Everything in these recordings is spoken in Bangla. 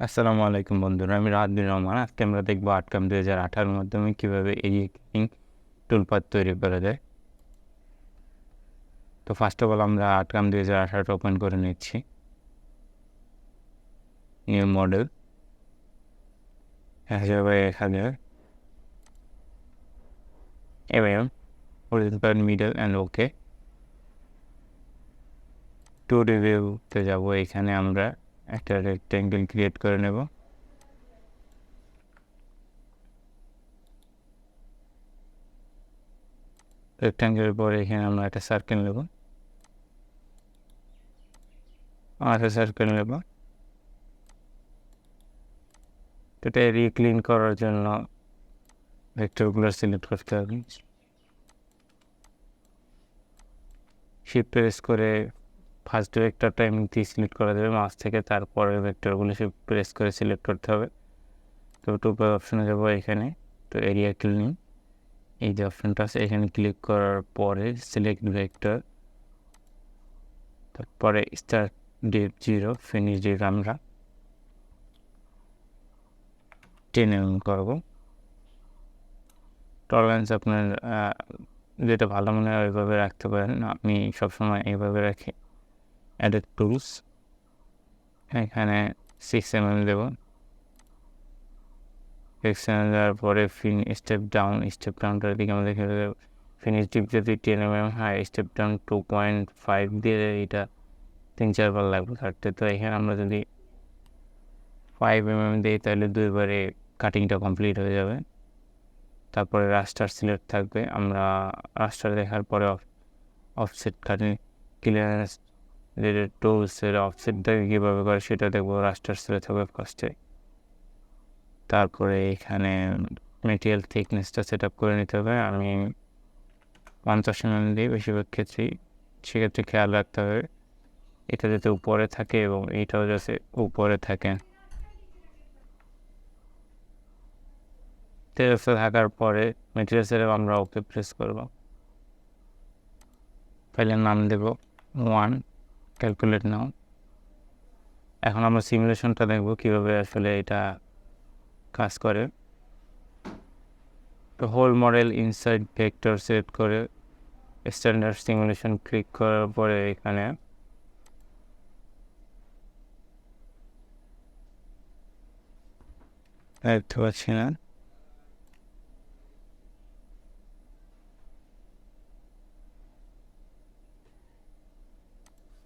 আসসালামু আলাইকুম বন্ধুরা, আমি রাহাতবির রহমান। আজকে আমরা দেখবো আর্টকাম 2018 এর মাধ্যমে কীভাবে এরিয়া ক্লিপিং টুলপাথ তৈরি করা যায়। তো ফার্স্ট অফ অল আমরা আর্টকাম 2018 ওপেন করে নিচ্ছি। নিউ মডেল হিসাবে এখানে এবং horizontal middle and okay. To রিভিউতে যাব। এখানে আমরা একটা রেক্ট্যাঙ্গেল ক্রিয়েট করে নেব। রেক্ট্যাঙ্গেলের পরে এখানে আমরা একটা সার্কেল নেব, সার্কেল নেব। এটা রিক্লিন করার জন্য ভেক্টরগুলো সিলেক্ট করতে হবে। শিফট প্রেস করে ফার্স্ট ভেক্টরটা এমনিতে সিলেক্ট করা যাবে মাছ থেকে, তারপরে ভেক্টরগুলো শিফট প্রেস করে সিলেক্ট করতে হবে। তো টুলবার অপশনে যাব এখানে। তো এরিয়া ক্লিনিং এই যে অপশনটা আছে এখানে ক্লিক করার পরে সিলেক্ট ভেক্টর, তারপরে স্টার্ট ডেপ 0, ফিনিশ ডেপ আমরা 10 mm করবো। টলারেন্স আপনার যেটা ভালো মনে হয় ওইভাবে রাখতে পারেন, আমি সবসময় এইভাবে রাখি। অ্যাডেড টুলস এখানে 6 mm দেব। 6 mm দেওয়ার পরে স্টেপ ডাউনটার দিকে আমাদের ফিনিশ ডিপ যদি 10 mm হয়, স্টেপ ডাউন 2.5 দিয়ে এটা 3-4 বার লাগবে কাটতে। তো এখানে আমরা যদি 5 mm দিই তাহলে 2বারে কাটিংটা কমপ্লিট হয়ে যাবে। তারপরে রাস্টার সিলেক্ট থাকবে, আমরা রাস্টার দেখার পরে অফসেট কাটিং ক্লিয়ারেন্স টুলসের অফসেটটাকে কীভাবে করে সেটা দেখবো। রাস্টার সিলেক্ট থাকবে ফার্স্টে। তারপরে এখানে মেটেরিয়াল থিকনেসটা সেট আপ করে নিতে হবে। আমি 50 mm দিই বেশিরভাগ ক্ষেত্রেই, সেক্ষেত্রে খেয়াল রাখতে হবে এটা যাতে উপরে থাকে এবং এইটাও যাতে উপরে থাকে। থাকার পরে মেটেরিয়ালসের আমরা ওকে প্রেস করব। ফাইলের নাম দেব 1, ক্যালকুলেট নাও। এখন আমরা সিমুলেশনটা দেখব কীভাবে আসলে এটা কাজ করে। তো whole model inside vector set করে স্ট্যান্ডার্ড সিমুলেশন ক্লিক করার পরে এখানে দেখতে পাচ্ছি না,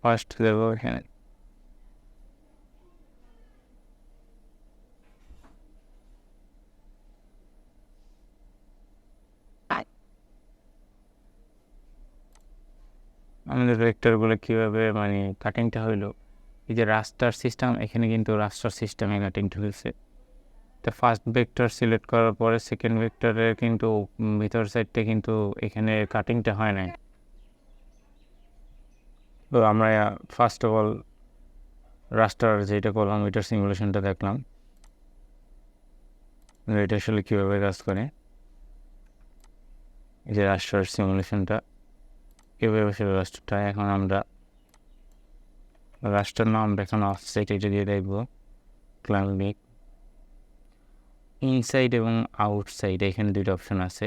ফার্স্ট দেবো এখানে। আমাদের ভেক্টরগুলো কীভাবে মানে কাটিংটা হইলো, এই যে রাস্টার সিস্টেম, এখানে কিন্তু রাস্টার সিস্টেমে কাটিংটা হয়েছে। তো ফার্স্ট ভেক্টর সিলেক্ট করার পরে সেকেন্ড ভেক্টরের কিন্তু ভিতর সাইডটা কিন্তু এখানে কাটিংটা হয় নাই। তো আমরা ফার্স্ট অফ অল রাস্টার যেটা করলাম এটার সিমুলেশনটা দেখলাম এটা আসলে কীভাবে কাজ করে। এই যে রাস্টার সিমুলেশনটা কীভাবে আসলে রাস্টারটা, এখন আমরা রাস্টার নাম এখন অফসাইড এটা দিয়ে দেখবো। ক্লাম্বিং ইনসাইড এবং আউটসাইড এখানে দুটো অপশন আছে।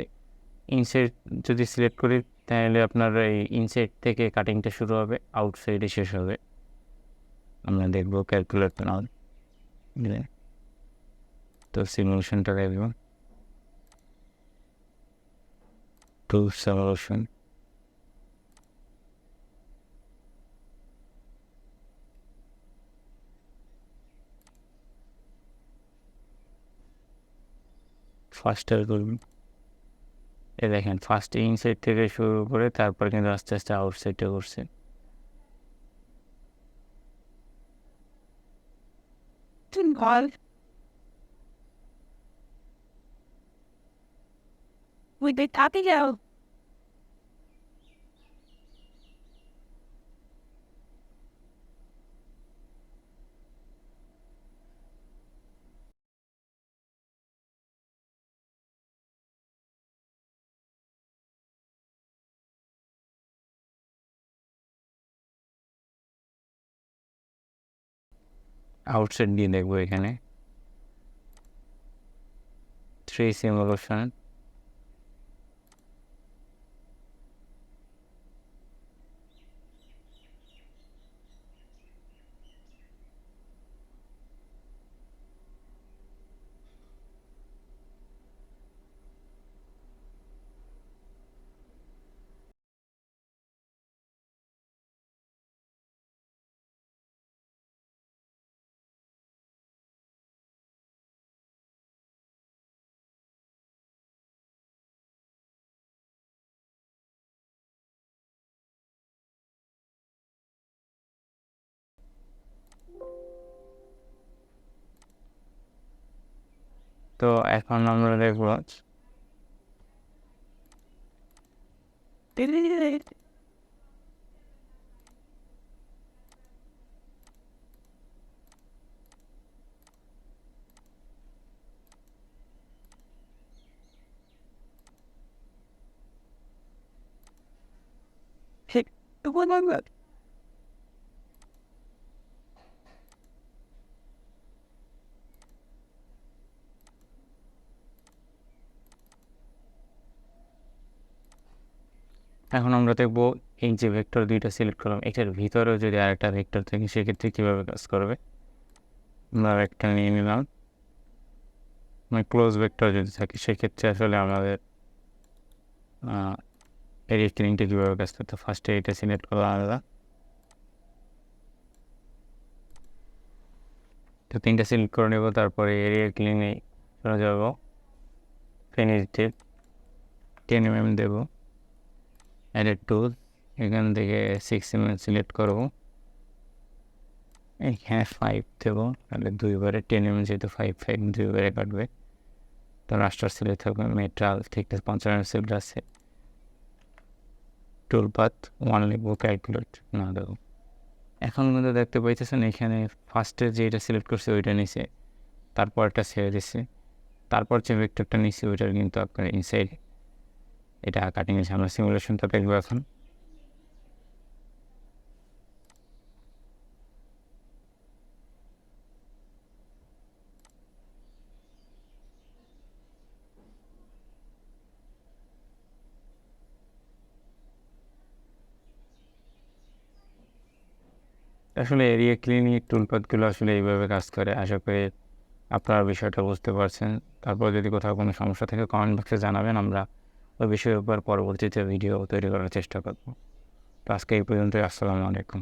ইনসাইড যদি সিলেক্ট করি তাহলে আপনার এই ইনসাইড থেকে কাটিংটা শুরু হবে, আউটসাইডে শেষ হবে। আমরা দেখবো ক্যালকুলেট নাও। তো সিমুলেশনটা দেখব, টু সিমুলেশন। ফার্স্টার করুন। এ দেখেন ফার্স্ট ইনসাইড থেকে শুরু করে তারপর কিন্তু আস্তে আস্তে আউটসাইডটা করছে। আউটসাইড দিয়ে দেখবো এখানে 3 সিমুলেশন, তো এখন আমরা দেখবো এখন আমরা দেখবো এই যে ভেক্টর দুইটা সিলেক্ট করলাম, এটার ভিতরেও যদি আরেকটা ভেক্টর থাকে সেক্ষেত্রে কীভাবে কাজ করবে। আমরা একটা নিয়ে নিলাম, মানে ক্লোজ ভেক্টর যদি থাকে সেক্ষেত্রে আসলে আমাদের এরিয়া ক্লিনিংটা কীভাবে কাজ করতে, ফার্স্টে এটা সিলেক্ট করলাম আলাদা। তো 3টা সিলেক্ট করে নেব, তারপরে এরিয়া ক্লিনিংয়ে চলে যাব, ফিনিশ ডিপ 10 mm দেবো, অ্যাডেড টুল এখান থেকে 6 mm সিলেক্ট করবো, এখানে 5 দেবো, তাহলে 2বারে 10 mm যেহেতু 5 2বারে কাটবে। তো রাস্টার সিলেক্ট থাকবে, মেটাল থিকনেস 50 mm সিলেক্ট আছে, টুলপাথ 1 লিখবো, ক্যালকুলেট না দেবো। এখন কিন্তু দেখতে পাইতেছেন এখানে ফার্স্টে যেটা সিলেক্ট করছে ওইটা নিচে, তারপরটা ছেড়ে দিচ্ছে, তারপর যে ভেক্টরটা নিচে ওইটার কিন্তু আপনার ইনসাইড এটা কাটিং এসে আমরা সিমুলেশনটা দেখবো এখন। আসলে এরিয়া ক্লিনিক টুলপাথগুলো আসলে এইভাবে কাজ করে। আশা করি আপনারা বিষয়টা বুঝতে পারছেন। তারপর যদি কোথাও কোনো সমস্যা থাকে কমেন্ট বক্সে জানাবেন, আমরা ওই বিষয়ের উপর পরবর্তীতে ভিডিও তৈরি করার চেষ্টা করব। তো আজকে এই পর্যন্তই। আসসালামু আলাইকুম।